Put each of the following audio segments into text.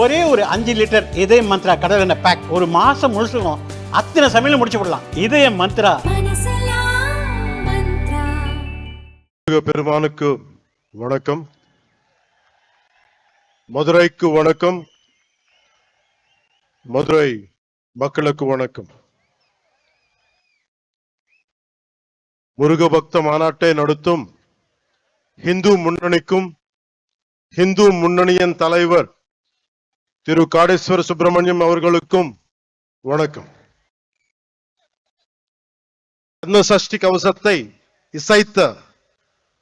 ஒரே ஒரு 5 லிட்டர் இதய மந்த்ரா கடல் எண்ணெய் பேக் ஒரு மாசம் முழுசுக்கும் அத்தனை சமையல் முடிச்சு விடலாம். இதய மந்த்ரா. பெருமானுக்கு வணக்கம், மதுரைக்கு வணக்கம், மதுரை மக்களுக்கு வணக்கம். முருக பக்த மாநாட்டை நடத்தும் இந்து முன்னணிக்கும் இந்து முன்னணியின் தலைவர் திரு காடேஸ்வர சுப்பிரமணியம் அவர்களுக்கும் வணக்கம். சஷ்டி கவசத்தை இசைத்த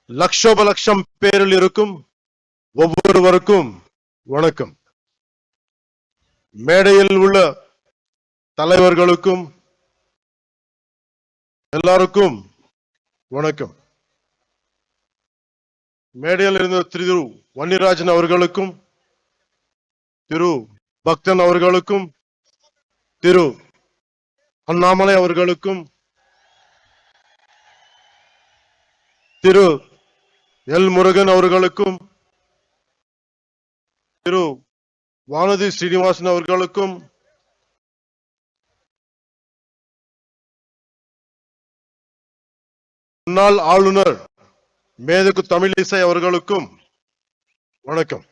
லட்சோப லட்சம் பேரில் இருக்கும் ஒவ்வொருவருக்கும் வணக்கம். மேடையில் உள்ள தலைவர்களுக்கும் எல்லாருக்கும் வணக்கம். மேடையில் இருந்த திரு வன்னிராஜன் அவர்களுக்கும் திரு பக்தன் அவர்களுக்கும் திரு அண்ணாமலை அவர்களுக்கும் திரு எல் முருகன் அவர்களுக்கும் திரு வானதி ஸ்ரீனிவாசன் அவர்களுக்கும் முன்னாள் ஆளுநர் மேதகு தமிழிசை அவர்களுக்கும் வணக்கம்.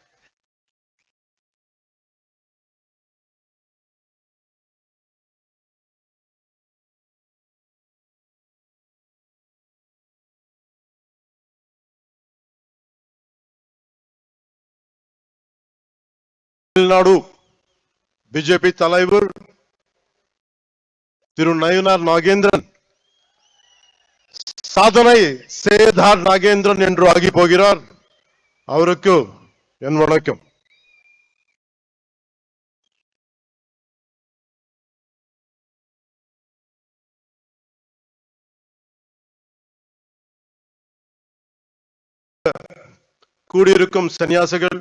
தமிழ்நாடு பிஜேபி தலைவர் திரு நயினார் நாகேந்திரன் சாதனை சேதார் நாகேந்திரன் என்று ஆகி போகிறார். அவருக்கு என் வணக்கம். கூடியிருக்கும் சன்னியாசிகள்,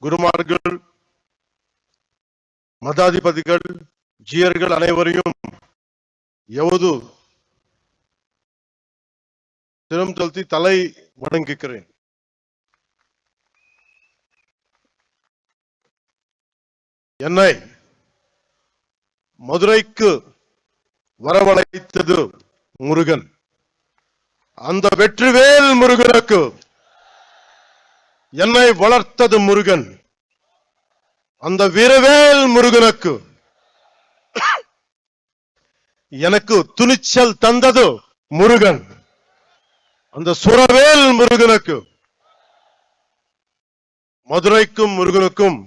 குருமார்கள், மதாதிபதிகள், ஜீயர்கள் அனைவரையும் எவது திறம் செலுத்தி தலை வணங்குகிறேன். என்னை மதுரைக்கு வரவழைத்தது முருகன். அந்த வெற்றிவேல் முருகனுக்கு என்னை வளர்த்தது முருகன். அந்த வீரவேல் முருகனுக்கு எனக்கு துணிச்சல் தந்தது முருகன். அந்த சுரவேல் முருகனுக்கு, மதுரைக்கும் முருகனுக்கும்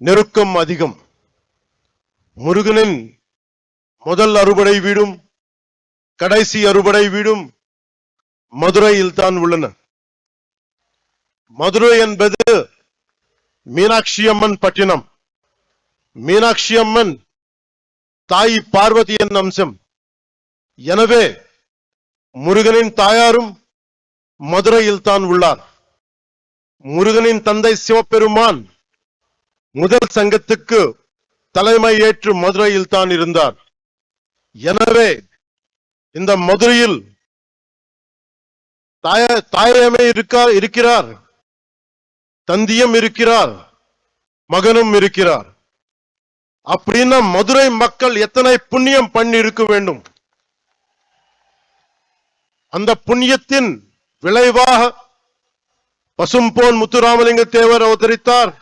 நெருக்கம் அதிகம். முருகனின் முதல் அறுபடை வீடும் கடைசி அறுபடை வீடும் மதுரையில் தான் உள்ளன. மதுரை என்பது மீனாட்சி அம்மன் பட்டினம். மீனாட்சி அம்மன் தாய் பார்வதியின் அம்சம். எனவே முருகனின் தாயாரும் மதுரையில் தான் உள்ளார். முருகனின் தந்தை சிவபெருமான் முதல் சங்கத்துக்கு தலைமை ஏற்று மதுரையில் தான் இருந்தார். எனவே இந்த மதுரையில் தாயமே இருக்கிறார், தந்தியம் இருக்கிறார், மகனும் இருக்கிறார். அப்படின்னா மதுரை மக்கள் எத்தனை புண்ணியம் பண்ணி இருக்க வேண்டும். அந்த புண்ணியத்தின் விளைவாக பசும்பொன் முத்துராமலிங்க தேவர் அவதரித்தார்.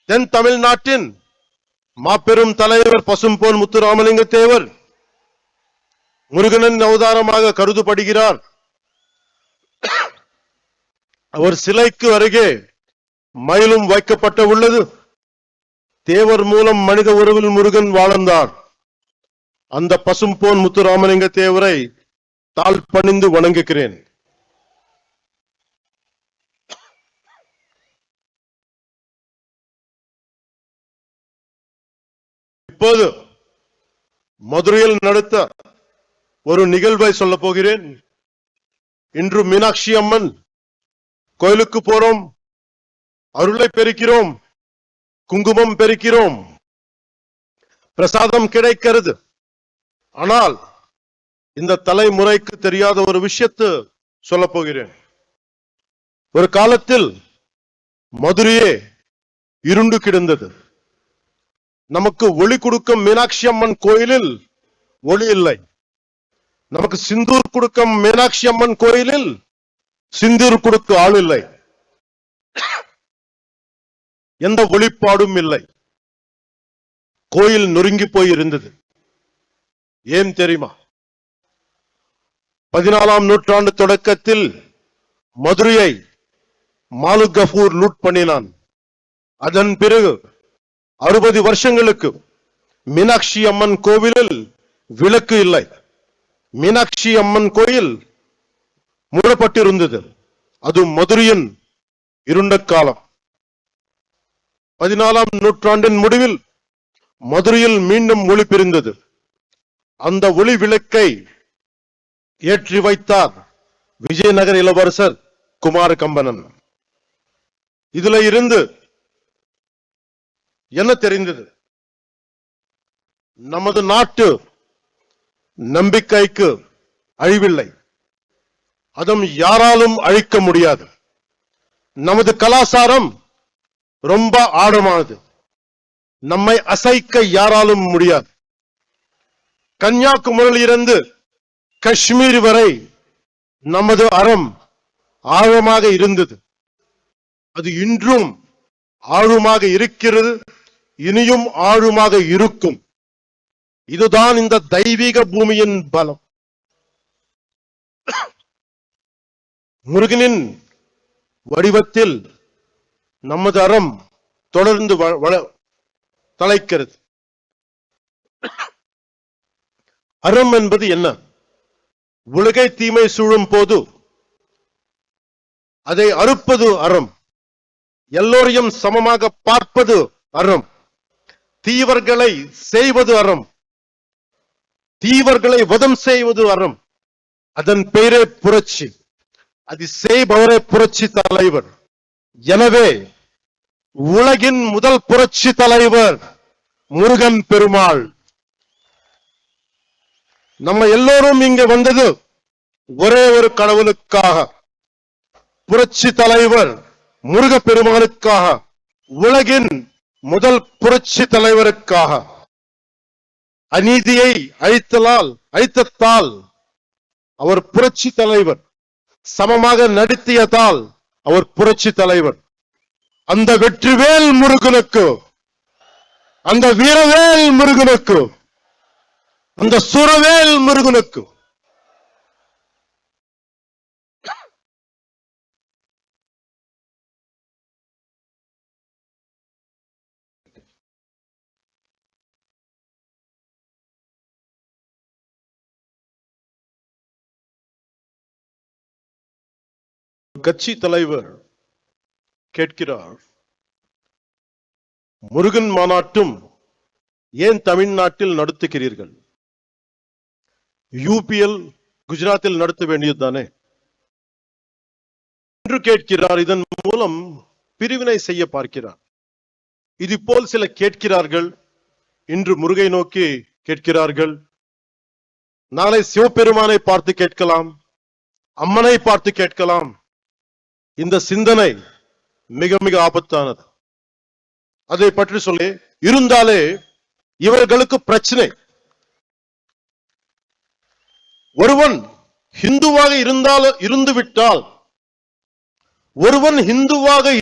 தென் தமிழ்நாட்டின் மாபெரும் தலைவர் பசும்பொன் முத்துராமலிங்க தேவர் முருகனின் அவதாரமாக கருதப்படுகிறார். அவர் சிலைக்கு அருகே மயிலும் வைக்கப்பட்ட உள்ளது. தேவர் மூலம் மனித உறவில் முருகன் வாழ்ந்தார். அந்த பசும்பொன் முத்துராமலிங்க தேவரை தாழ் பணிந்து வணங்குகிறேன். இப்போது மதுரையில் நடத்த ஒரு நிகழ்வை சொல்ல போகிறேன். இன்று மீனாட்சி அம்மன் கோயிலுக்கு போறோம், அருளை பெருக்கிறோம், குங்குமம் பெருக்கிறோம், பிரசாதம் கிடைக்கிறது. ஆனால் இந்த தலைமுறைக்கு தெரியாத ஒரு விஷயத்தை சொல்ல போகிறேன். ஒரு காலத்தில் மதுரையே இருண்டு கிடந்தது. நமக்கு ஒளி கொடுக்கும் மீனாட்சி அம்மன் கோயிலில் ஒளி இல்லை. நமக்கு சிந்தூர் கொடுக்கும் மீனாட்சி அம்மன் கோயிலில் சிந்தூர் கொடுக்க ஆள் இல்லை. எந்த ஒளிப்பாடும் இல்லை. கோயில் நொறுங்கி போய் இருந்தது. ஏன் தெரியுமா? 14ஆம் நூற்றாண்டு தொடக்கத்தில் மதுரையை மாலிக் கஃபூர் லூட் பண்ணினான். அதன் பிறகு 60 வருஷங்களுக்கு மீனாட்சி அம்மன் கோவிலில் விளக்கு இல்லை. மீனாட்சி அம்மன் கோயில் மூடப்பட்டிருந்தது. அது மதுரையின் இருண்ட காலம். 14ஆம் நூற்றாண்டின் முடிவில் மதுரையில் மீண்டும் ஒளி பிரிந்தது. அந்த ஒளி விளக்கை ஏற்றி வைத்தார் விஜயநகர இளவரசர் குமார கம்பனன். இதுல இருந்து என்ன தெரிந்தது? நமது நாட்டு நம்பிக்கைக்கு அழிவில்லை. அதுவும் யாராலும் அழிக்க முடியாது. நமது கலாச்சாரம் ரொம்ப ஆழமானது. நம்மை அசைக்க யாராலும் முடியாது. கன்னியாகுமரியிலிருந்து காஷ்மீர் வரை நமது அறம் ஆழமாக இருந்தது. அது இன்றும் ஆழமாக இருக்கிறது. இனியும் ஆழமாக இருக்கும். இதுதான் இந்த தெய்வீக பூமியின் பலம். முருகனின் வடிவத்தில் நமது அறம் தொடர்ந்து தலைக்கிறது. அறம் என்பது என்ன? உலகை தீமை சூழும் போது அதை அறுப்பது அறம். எல்லோரையும் சமமாக பார்ப்பது அறம். தீவர்களை செய்வது அறம். தீவர்களை வதம் செய்வது அறம். அதன் பெயரே புரட்சி. அது செய்பவரே புரட்சி தலைவர். எனவே உலகின் முதல் புரட்சி தலைவர் முருகன் பெருமாள். நம்ம எல்லோரும் இங்க வந்தது ஒரே ஒரு கடவுளுக்காக, புரட்சி தலைவர் முருக பெருமாளுக்காக, உலகின் முதல் புரட்சி தலைவருக்காக. அநீதியை அழித்ததால் அவர் புரட்சி தலைவர். சமமாக நடத்தியதால் அவர் புரட்சி தலைவர். அந்த வெற்றிவேல் முருகனுக்கு, அந்த வீரவேல் முருகனுக்கு, அந்த சுரவேல் முருகனுக்கு கட்சி தலைவர் கேட்கிறார், முருகன் மாநாட்டும் ஏன் தமிழ்நாட்டில் நடத்துகிறீர்கள்? யூபிஎல் குஜராத்தில் நடத்த வேண்டியதுதானே என்று கேட்கிறார். இதன் மூலம் பிரிவினை செய்ய பார்க்கிறார். இது போல் சில கேட்கிறார்கள். இன்று முருகை நோக்கி கேட்கிறார்கள். நாளை சிவபெருமானை பார்த்து கேட்கலாம், அம்மனை பார்த்து கேட்கலாம். இந்த சிந்தனை மிக மிக ஆபத்தானது. அதை பற்றி சொல்லி இருந்தாலே இவர்களுக்கு பிரச்சனை. ஒருவன் ஹிந்துவாக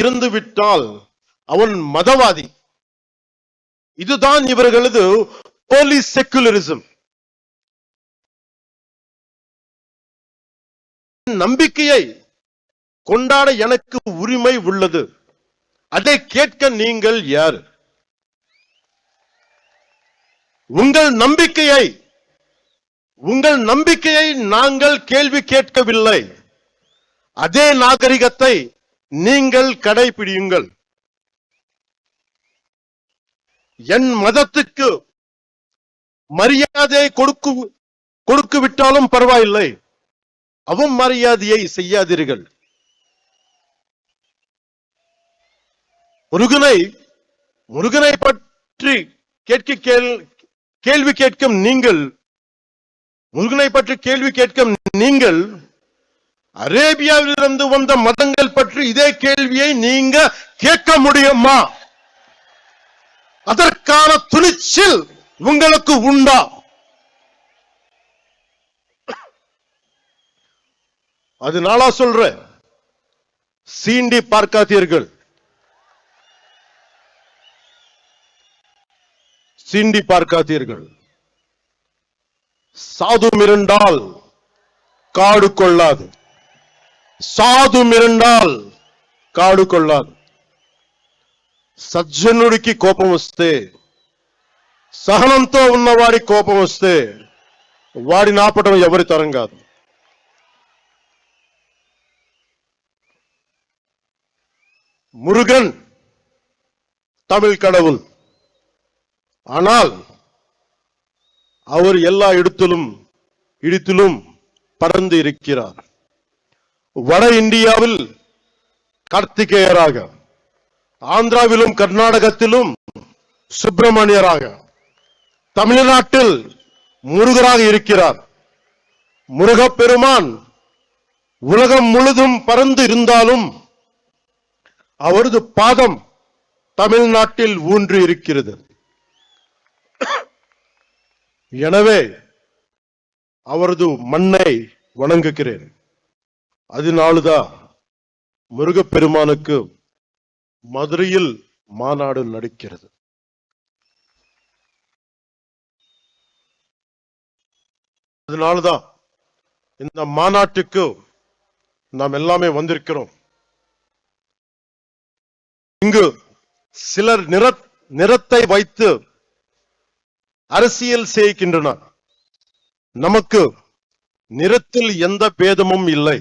இருந்து விட்டால் அவன் மதவாதி. இதுதான் இவர்களது போலி செக்குலரிசம். நம்பிக்கையை கொண்டாட எனக்கு உரிமை உள்ளது. அதை கேட்க நீங்கள் யார்? உங்கள் நம்பிக்கையை நாங்கள் கேள்வி கேட்கவில்லை. அதே நாகரிகத்தை நீங்கள் கடைபிடியுங்கள். என் மதத்துக்கு மரியாதை கொடுக்க விட்டாலும் பரவாயில்லை, அவமரியாதையை செய்யாதீர்கள். முருகனை பற்றி கேள்வி கேட்கும் நீங்கள் அரேபியாவிலிருந்து வந்த மதங்கள் பற்றி இதே கேள்வியை நீங்க கேட்க முடியுமா? அதற்கான துணிச்சல் உங்களுக்கு உண்டா? அதனால சொல்ற, சீண்டி பார்க்காதீர்கள், சீண்டி பார்க்காதீர்கள். சாது மிரண்டால் காடு கொள்ளாது, సాధు మిరండాల్ కాడు కొల్లాదు. సజ్జనుడికి కోపం వస్తే, సహనంతో ఉన్నవాడి కోపం వస్తే వాడిని ఆపటం ఎవరి తరం కాదు. முருகன் தமிழ் கடவுள். ஆனால் அவர் எல்லா இடத்திலும் பறந்து இருக்கிறார். வட இந்தியாவில் கார்த்திகேயராக, ஆந்திராவிலும் கர்நாடகத்திலும் சுப்பிரமணியராக, தமிழ்நாட்டில் முருகராக இருக்கிறார். முருகப்பெருமான் உலகம் முழுதும் பறந்து இருந்தாலும் அவரது பாதம் தமிழ்நாட்டில் ஊன்றி இருக்கிறது. எனவே அவரது மண்ணை வணங்குகிறேன். அதனால்தான் முருகப்பெருமானுக்கு மதுரையில் மாநாடு நடக்கிறது. அதனால்தான் இந்த மாநாட்டுக்கு நாம் எல்லாமே வந்திருக்கிறோம். இங்கு சிலர் நிறத்தை வைத்து அரசியல் செய்கின்றனர். நமக்கு நிறத்தில் எந்த பேதமும் இல்லை,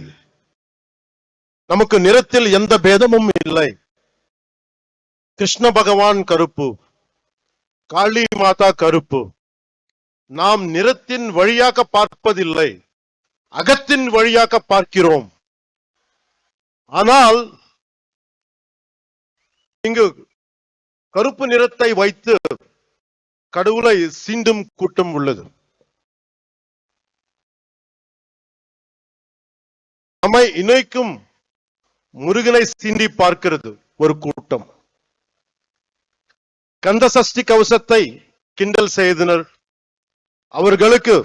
நமக்கு நிறத்தில் எந்த பேதமும் இல்லை. கிருஷ்ண பகவான் கருப்பு, காளி மாதா கருப்பு. நாம் நிறத்தின் வழியாக பார்ப்பதில்லை, அகத்தின் வழியாக பார்க்கிறோம். ஆனால் இங்கு கருப்பு நிறத்தை வைத்து கடவுளை சீண்டும் கூட்டம் உள்ளது. நம்மை இணைக்கும் முருகனை சீண்டி பார்க்கிறது ஒரு கூட்டம். கந்த சஷ்டி கவசத்தை கிண்டல் செய்தனர். அவர்களுக்கு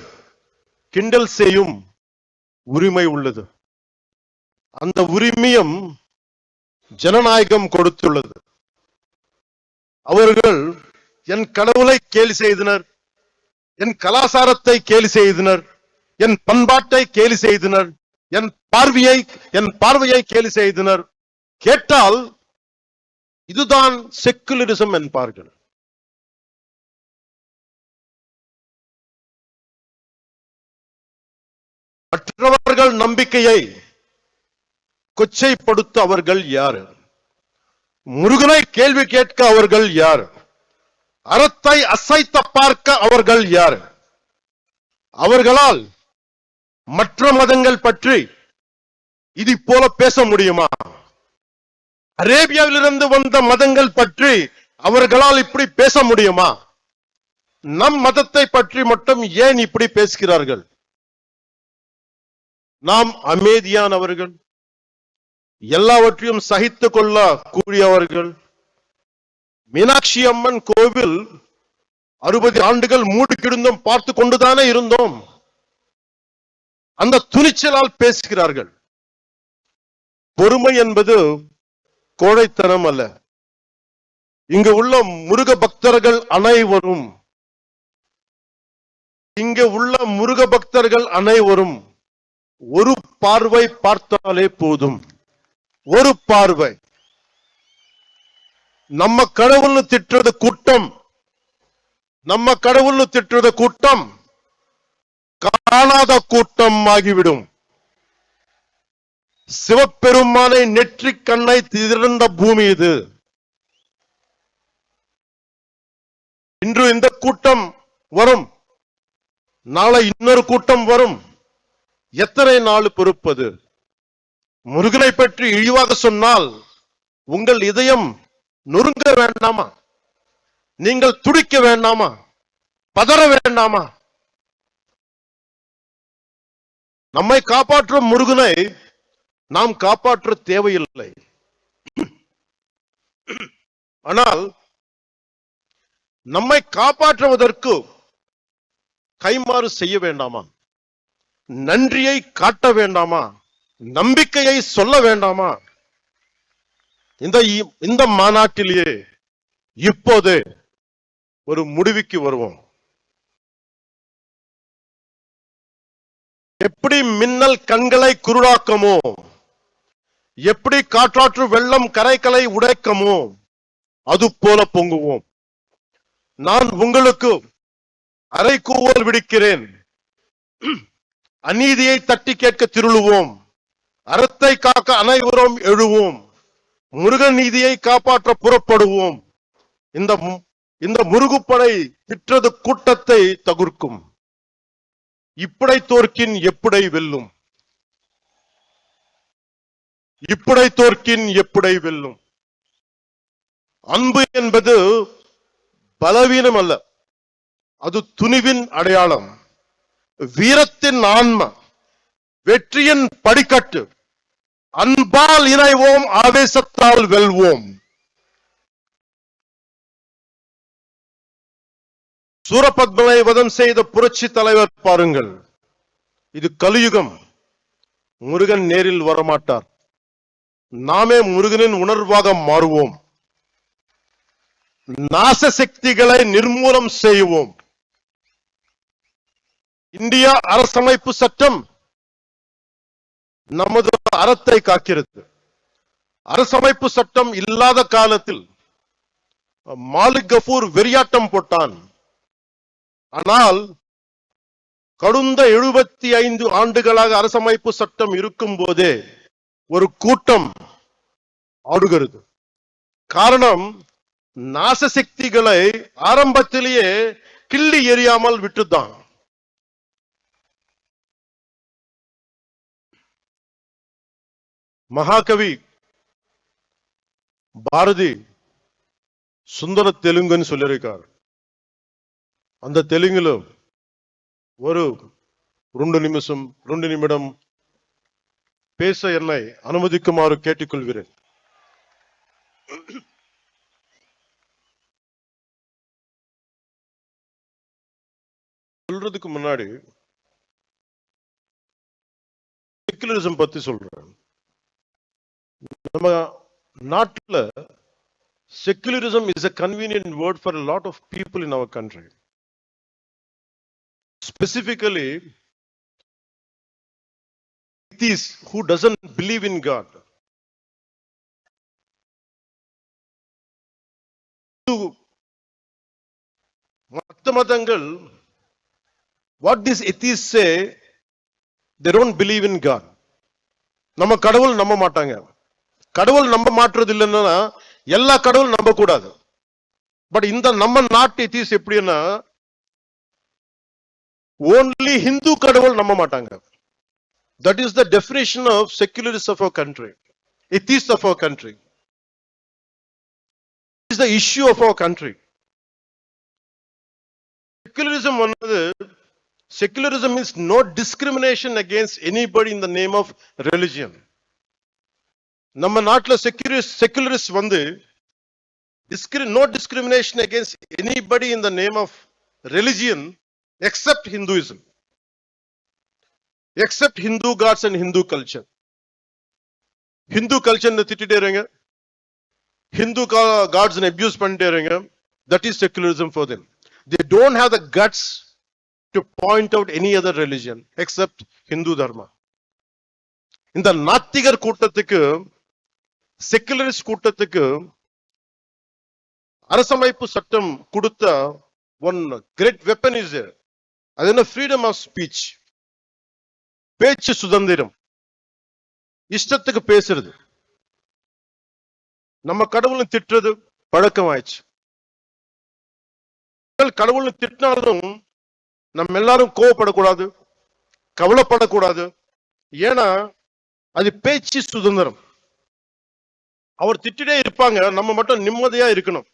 கிண்டல் செய்யும் உரிமை உள்ளது. அந்த உரிமையும் ஜனநாயகம் கொடுத்துள்ளது. அவர்கள் என் கடவுளை கேலி செய்தனர், என் கலாச்சாரத்தை கேலி செய்தனர், என் பண்பாட்டை கேலி செய்தனர், என் பார்வையை கேலி செய்தனர். கேட்டால் இதுதான் செக்குலரிசம் என்பார்கள். மற்றவர்கள் நம்பிக்கையை கொச்சைப்படுத்த அவர்கள் யார்? முருகனை கேள்வி கேட்க அவர்கள் யார்? அறத்தை அசைத்த பார்க்க அவர்கள் யார்? அவர்களால் மற்ற மதங்கள் பற்றி இது போல பேச முடியுமா? அரேபியாவிலிருந்து வந்த மதங்கள் பற்றி அவர்களால் இப்படி பேச முடியுமா? நம் மதத்தை பற்றி மட்டும் ஏன் இப்படி பேசுகிறார்கள்? நாம் அமைதியானவர்கள், எல்லாவற்றையும் சகித்துக் கொள்ள கூடியவர்கள். மீனாட்சி அம்மன் கோவில் 60 ஆண்டுகள் மூடி கிடந்தும் பார்த்து கொண்டுதானே இருந்தோம். அந்த துணிச்சலால் பேசுகிறார்கள். பொறுமை என்பது கோழைத்தனம் அல்ல. இங்கு உள்ள முருக பக்தர்கள் அனைவரும் ஒரு பார்வை பார்த்தாலே போதும். ஒரு பார்வை. நம்ம கடவுள்னு திட்டுறது கூட்டம் காணாத கூட்டம் ஆகிவிடும். சிவபெருமானை நெற்றிக் கண்ணை திறந்த பூமி இது. இன்று இந்த கூட்டம் வரும், நாளை இன்னொரு கூட்டம் வரும். எத்தனை நாள் பொறுப்பது? முருகனை பற்றி இழிவாக சொன்னால் உங்கள் இதயம் நொறுங்க வேண்டாமா? நீங்கள் துடிக்க வேண்டாமா? பதற வேண்டாமா? நம்மை காப்பாற்றும் முருகனை நாம் காப்பாற்ற தேவையில்லை. ஆனால் நம்மை காப்பாற்றுவதற்கு கைமாறு செய்ய வேண்டாமா? நன்றியை காட்ட வேண்டாமா? நம்பிக்கையை சொல்ல வேண்டாமா? இந்த மாநாட்டிலேயே இப்போது ஒரு முடிவுக்கு வருவோம். எப்படி மின்னல் கண்களை குருடாக்கமோ, எப்படி காற்றாற்று வெள்ளம் கரைகளை உடைக்கமோ, அது போல பொங்குவோம். நான் உங்களுக்கு அரைக்கூவல் விடுக்கிறேன். அநீதியை தட்டி கேட்க திருளுவோம். அறத்தை காக்க அனைவரும் எழுவோம். முருகன் நீதியை காப்பாற்ற புறப்படுவோம். இந்த முருகுப்படை திற்றது கூட்டத்தை தகுர்க்கும். இப்படை தோற்கின் எப்படை வெல்லும். இப்படை தோற்கின் எப்படை வெல்லும். அன்பு என்பது பலவீனம் அல்ல, அது துணிவின் அடையாளம், வீரத்தின் ஆன்மா, வெற்றியின் படிக்கட்டு. அன்பால் இணைவோம், ஆவேசத்தால் வெல்வோம். சூரபத்மனை வதம் செய்த புரட்சி தலைவர் பாருங்கள். இது கலியுகம். முருகன் நேரில் வரமாட்டார். நாமே முருகனின் உணர்வாக மாறுவோம். நாச சக்திகளை நிர்மூலம் செய்வோம். இந்தியா அரசமைப்பு சட்டம் நமது அறத்தை காக்கிறது. அரசமைப்பு சட்டம் இல்லாத காலத்தில் மாலிக் கஃபூர் வெறியாட்டம் போட்டான். ஆனால் கடந்த 75 ஆண்டுகளாக அரசமைப்பு சட்டம் இருக்கும் போதே ஒரு கூட்டம் ஆடுகிறது. காரணம், நாச சக்திகளை ஆரம்பத்திலேயே கிள்ளி எறியாமல் விட்டுதான். மகாகவி பாரதி சுந்தர தெலுங்குன்னு சொல்லியிருக்கார். அந்த தெலுங்கிலும் ஒரு 2 நிமிடம் பேச என்னை அனுமதிக்குமாறு கேட்டுக்கொள்கிறேன். சொல்றதுக்கு முன்னாடி செக்குலரிசம் பத்தி சொல்றேன். நம்ம நாட்டுல secularism is a convenient word for a lot of people in our country. Specifically, atheists who doesn't believe in God. மதங்கள், what these atheists say, they don't believe in God. நம்ம கடவுள் நம்ப மாட்டாங்க. கடவுள் நம்ப மாற்றுறது இல்லைன்னா எல்லா கடவுள் நம்ப கூடாது. பட் இந்த நம்ம நாட்டு எத்திஸ் எப்படின்னா only Hindu கடவுள் நம்ப மாட்டாங்க. That is the definition of secularists of our country, atheists of our country. This is the issue of our country. Secularism means no discrimination against anybody in the name of religion. நம்ம நாட்டுல secularists வந்து no discrimination against anybody in the name of religion except Hinduism, except Hindu gods and Hindu culture. Hindu culture ne திட்டிட்டே இருங்க, Hindu gods ne abuse பண்ணிட்டே இருங்க. That is secularism for them. They don't have the guts to point out any other religion except Hindu dharma. இந்த நாத்திகர் கூட்டத்துக்கு, secularist கூட்டத்துக்கு அரசமைப்பு சட்டம் கொடுத்த one great weapon is there. அது என்ன? freedom of speech, பேச்சு சுதந்திரம், இஷ்டத்துக்கு பேசுறது. நம்ம கடவுளை திட்டுறது பழக்கம் ஆயிடுச்சு. கடவுளை திட்டினாலும் நம்ம எல்லாரும் கோவப்படக்கூடாது, கவலைப்படக்கூடாது. ஏன்னா அது பேச்சு சுதந்திரம். அவர் திட்டிட்டே இருப்பாங்க, நம்ம மட்டும் நிம்மதியா இருக்கணும்.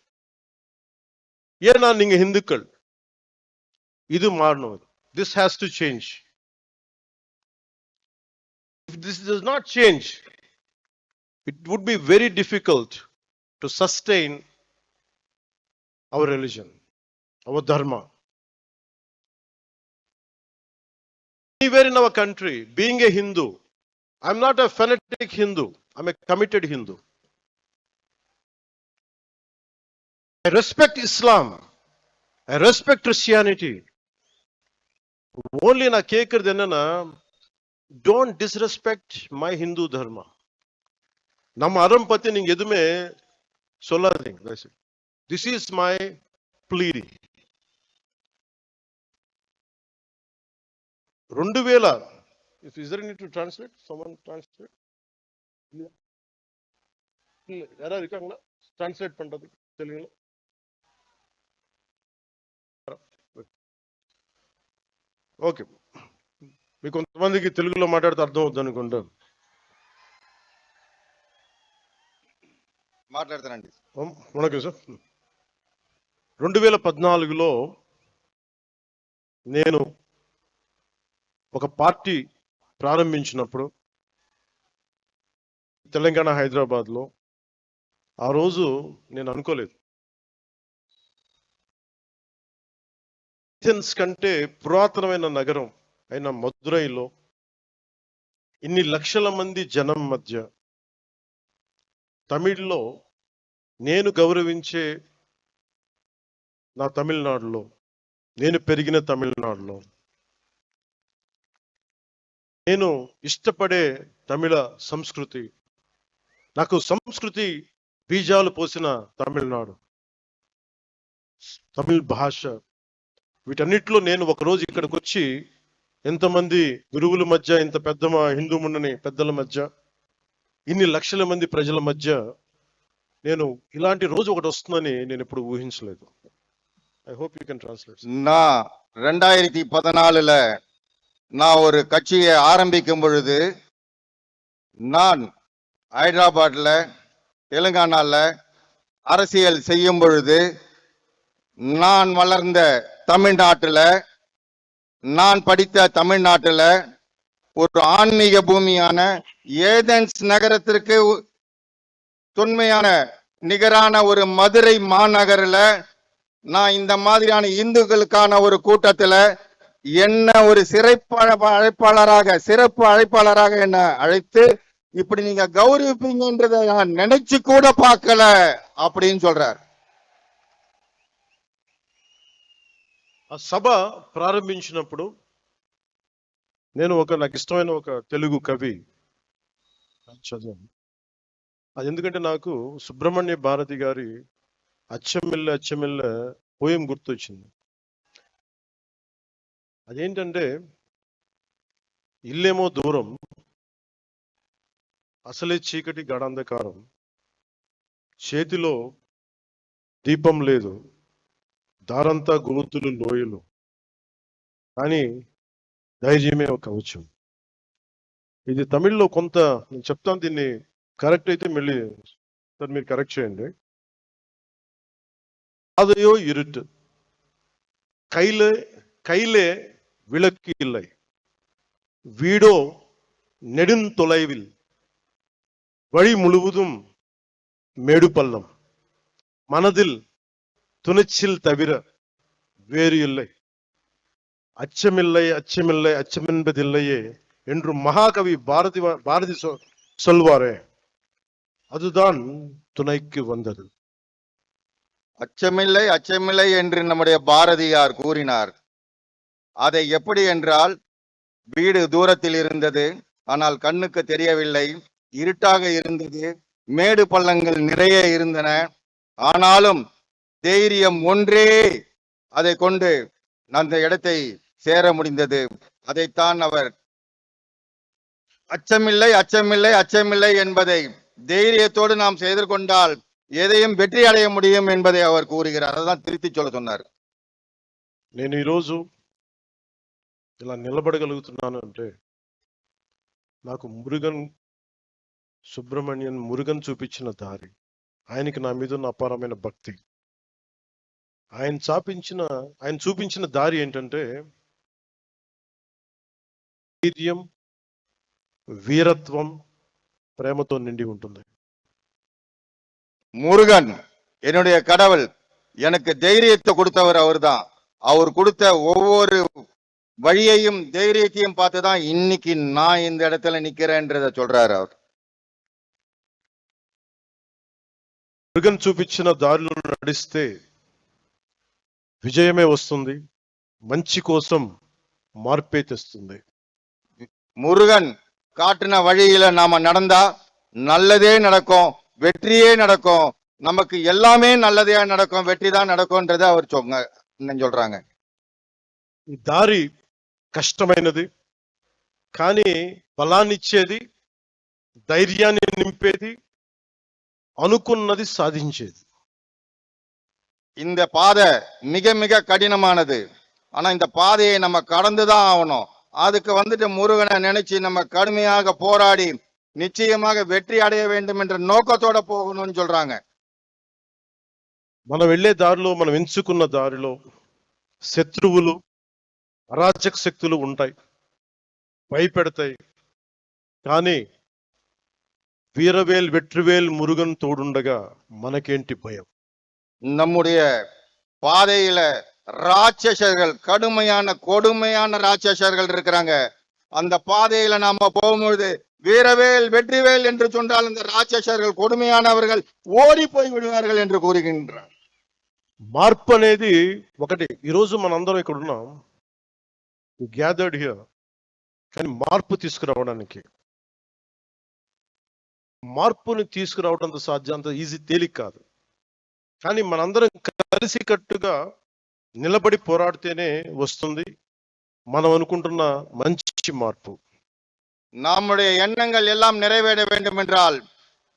ஏன்னா நீங்க இந்துக்கள். இது மாறணும். This has to change. If this does not change, it would be very difficult to sustain our religion, our dharma. Anywhere in our country, being a Hindu, I'm not a fanatic Hindu, I'm a committed Hindu. I respect Islam, I respect Christianity. Only na கேக்குறது என்னன்னா, don't disrespect my Hindu dharma. நம்ம அறம் பத்தி நீங்க எதுவுமே சொல்லாதீங்க. This is my plea. 2000, is there any need to translate? Someone translate? இல்ல யாராவது இருக்காங்களா டிரான்ஸ்லேட் பண்றது தெரியுங்களா? ఓకే, మీకు కొంతమందికి తెలుగులో మాట్లాడితే అర్థం అవుతుంది అనుకుంటా. మాట్లాడతానండి. వణకం సార్. 2014లో నేను ఒక పార్టీ ప్రారంభించినప్పుడు తెలంగాణ హైదరాబాద్లో, ఆ రోజు నేను అనుకోలేదు ఏథెన్స్ కంటే పురాతనమైన నగరం అయిన మదురైలో ఇన్ని లక్షల మంది జనం మధ్య తమిళ్లో నేను గౌరవించే నా తమిళనాడులో, నేను పెరిగిన తమిళనాడులో, నేను ఇష్టపడే తమిళ సంస్కృతి, నాకు సంస్కృతి బీజాలు పోసిన తమిళనాడు, తమిళ భాష, వీటన్నిటిలో నేను ఒకరోజు ఇక్కడికి వచ్చి ఎంతమంది గురువుల మధ్య, ఇంత పెద్ద హిందూ మున్నని పెద్దల మధ్య, ఇన్ని లక్షల మంది ప్రజల మధ్య నేను ఇలాంటి రోజు ఒకటి వస్తుందని నేను ఎప్పుడు ఊహించలేదు. I hope you can translate. நான் 2014ல நான் ஒரு கட்சியை ஆரம்பிக்கும் பொழுது, நான் ஹைதராபாத்ல தெலுங்கானால அரசியல் செய்யும் பொழுது, நான் வளர்ந்த தமிழ்நாட்டுல, நான் படித்த தமிழ்நாட்டுல ஒரு ஆன்மீக பூமியான ஏதென்ஸ் நகரத்திற்கு தொன்மையான நிகரான ஒரு மதுரை மாநகரில் நான் இந்த மாதிரியான இந்துக்களுக்கான ஒரு கூட்டத்துல என்ன ஒரு சிறப்பு அழைப்பாளராக என்ன அழைத்து இப்படி நீங்க கௌரவிப்பீங்கன்றதை நான் நினைச்சு கூட பார்க்கல அப்படின்னு சொல்றார். ఆ సభ ప్రారంభించినప్పుడు నేను నాకు ఇష్టమైన ఒక తెలుగు కవి చదివాను. అది ఎందుకంటే నాకు సుబ్రహ్మణ్య భారతి గారి అచ్చమిల్ల అచ్చమిల్ల పోయం గుర్తొచ్చింది. అదేంటంటే, ఇల్లేమో దూరం, అసలే చీకటి గడాంధకారం, చేతిలో దీపం లేదు, దారంతా గోతులు లోయలు, కానీ ధైర్యమే ఒక కవచం. ఇది తమిళ్లో కొంత నేను చెప్తాను, దీన్ని కరెక్ట్ అయితే మళ్ళీ సార్ మీరు కరెక్ట్ చేయండి. அதையோ இருட்டு, கையிலே விளக்கு இல்லை, வீடோ நெடுந்தொலைவில், வழி முழுவதும் மேடு பள்ளம், மனதில் துணிச்சல் தவிர வேறு இல்லை, அச்சமில்லை அச்சமில்லை அச்சமென்பதில்லையே என்று மகாகவி பாரதி சொல்வாரே, அதுதான் துணைக்கு வந்தது. அச்சமில்லை அச்சமில்லை என்று நம்முடைய பாரதியார் கூறினார். அதை எப்படி என்றால், வீடு தூரத்தில் இருந்தது, ஆனால் கண்ணுக்கு தெரியவில்லை, இருட்டாக இருந்தது, மேடு பள்ளங்கள் நிறைய இருந்தன, ஆனாலும் தைரியம் ஒன்றே அதை கொண்டு அந்த இடத்தை சேர முடிந்தது. அதைத்தான் அவர் அச்சமில்லை அச்சமில்லை அச்சமில்லை என்பதை தைரியத்தோடு நாம் எதிர்கொண்டால் எதையும் வெற்றி அடைய முடியும் என்பதை அவர் கூறுகிறார். அதான் திருத்தி சொல்ல சொன்னார். నేను ఈరోజు ఇలా నిలబడగలుగుతున్నాను అంటే నాకు మురుగన్ చూపించిన దారి, ఆయనకి నా మీద ఉన్న అపారమైన భక్తి. ఆయన చూపించిన దారి ఏంటంటే ధైర్యం, వీరత్వం, ప్రేమతో నిండి ఉంటుంది. முருகன் என்னுடைய கடவுள், எனக்கு தைரியத்தை கொடுத்தவர் அவர்தான். அவர் கொடுத்த ஒவ்வொரு வழியையும் தைரியத்தையும் பார்த்துதான் இன்னைக்கு நான் இந்த இடத்துல நிக்கிறேன்றத சொல்றாரு அவர். మురుగన్ చూపించిన దారిలో నడిస్తే విజయమే వస్తుంది, మంచి కోసం మార్పే తెస్తుంది. முருகன் காட்டின வழியில நாம நடந்தா நல்லதே நடக்கும், வெற்றியே நடக்கும், நமக்கு எல்லாமே நல்லதே நடக்கும், வெற்றி தான் நடக்கும்ன்றத அவர் சொல்றாங்க. ఈ దారి కష్టమైనది, కానీ బలాన్ని ఇచ్చేది, ధైర్యాన్ని నింపేది, అనుకున్నది సాధించేది. இந்த பாதை மிக மிக கடினமானது, ஆனா இந்த பாதையை நம்ம கடந்துதான் ஆகணும். அதுக்கு வந்துட்டு முருகனை நினைச்சு நம்ம கடுமையாக போராடி நிச்சயமாக வெற்றி அடைய வேண்டும் என்ற நோக்கத்தோட போகணும்னு சொல்றாங்க. మనం వెళ్లే దారిలో, మనం ఎంచుకున్న దారిలో శత్రువులు, అరాచక శక్తులు ఉంటాయి, భయపెడతాయి. కానీ వీరవేల్ వెట్రివేల్ మురుగన్ తోడుండగా మనకేంటి భయం? நம்முடைய பாதையில ராட்சசர்கள், கடுமையான கொடுமையான ராட்சசர்கள் இருக்கிறாங்க. அந்த பாதையில நாம போகும்பொழுது வீரவேல் வெற்றிவேல் என்று சொன்னால் அந்த ராட்சசர்கள், கொடுமையானவர்கள் ஓடி போய் விடுவார்கள் என்று கூறுகின்றார். మార్పు అనేది ఒకటి. ఈరోజు మనందరం ఇక్కడ ఉన్నాం, గ్యాదర్డ్ హియర్, కానీ మార్పు తీసుకురావడానికి, మార్పుని తీసుకురావడం అంత సాధ్యం, అంత ఈజీ, తేలిక కాదు. కానీ మనందరం కలిసికట్టుగా నిలబడి పోరాడితేనే వస్తుంది మనం అనుకుంటున్న మంచి మార్పు. நம்முடைய எண்ணங்கள் எல்லாம் நிறைவேற வேண்டும் என்றால்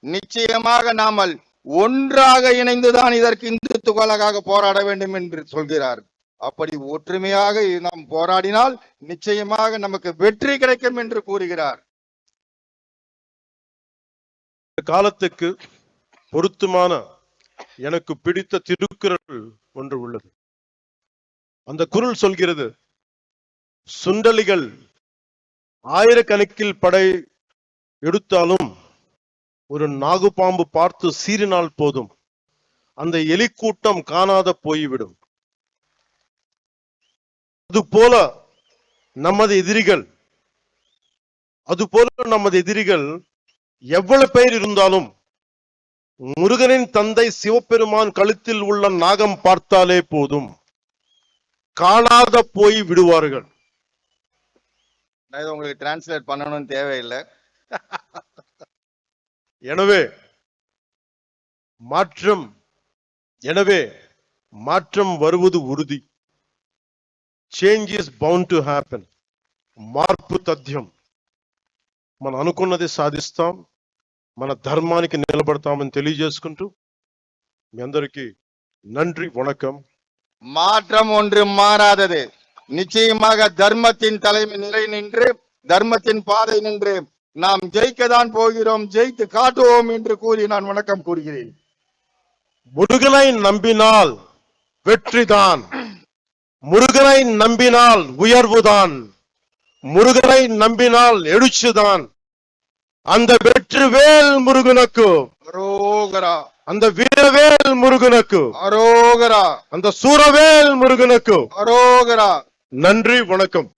நிச்சயமாக நாமல் ஒன்றாக இணைந்துதான் இதற்கு இந்துத்துவலாக போராட வேண்டும் என்று சொல்கிறார். அப்படி ஒற்றுமையாக நாம் போராடினால் நிச்சயமாக நமக்கு வெற்றி கிடைக்கும் என்று கூறுகிறார். காலத்துக்கு பொருத்தமான எனக்கு பிடித்த திருக்குறள் ஒன்று உள்ளது. அந்த குறள் சொல்கிறது, சுண்டலிகள் ஆயிரக்கணக்கில் படை எடுத்தாலும் ஒரு நாகுபாம்பு பார்த்து சீறினால் போதும், அந்த எலிக்கூட்டம் காணாத போய்விடும். அதுபோல நமது எதிரிகள் எவ்வளவு பேர் இருந்தாலும் முருகனின் தந்தை சிவபெருமான் கழுத்தில் உள்ள நாகம் பார்த்தாலே போதும், காணாத போய் விடுவார்கள். உங்களுக்கு டிரான்ஸ்லேட் பண்ணணும்னு தேவையில்லை. எனவே மாற்றம் வருவது உறுதி. Change is bound to happen. మార్పు తథ్యం. మనం అనుకున్నది సాధిస్తాం, మన ధర్మానికి నిలబడతామని తెలియజేసుకుంటూ మీ అందరికీ நன்றி, வணக்கம். மாற்றம் ஒன்று மாறாதது. நிச்சயமாக தர்மத்தின் தலைமை நிலை நின்று, தர்மத்தின் பாதை நின்று நாம் ஜெயிக்கதான் போகிறோம், ஜெயித்து காட்டுவோம் என்று கூறி நான் வணக்கம் கூறுகிறேன். முருகனை நம்பினால் வெற்றிதான், முருகனை நம்பினால் உயர்வுதான், முருகனை நம்பினால் எழுச்சிதான். அந்த வெற்றிவேல் முருகனுக்கு அரோகரா, அந்த வீரவேல் முருகனுக்கு அரோகரா, அந்த சூரவேல் முருகனுக்கு அரோகரா. நன்றி, வணக்கம்.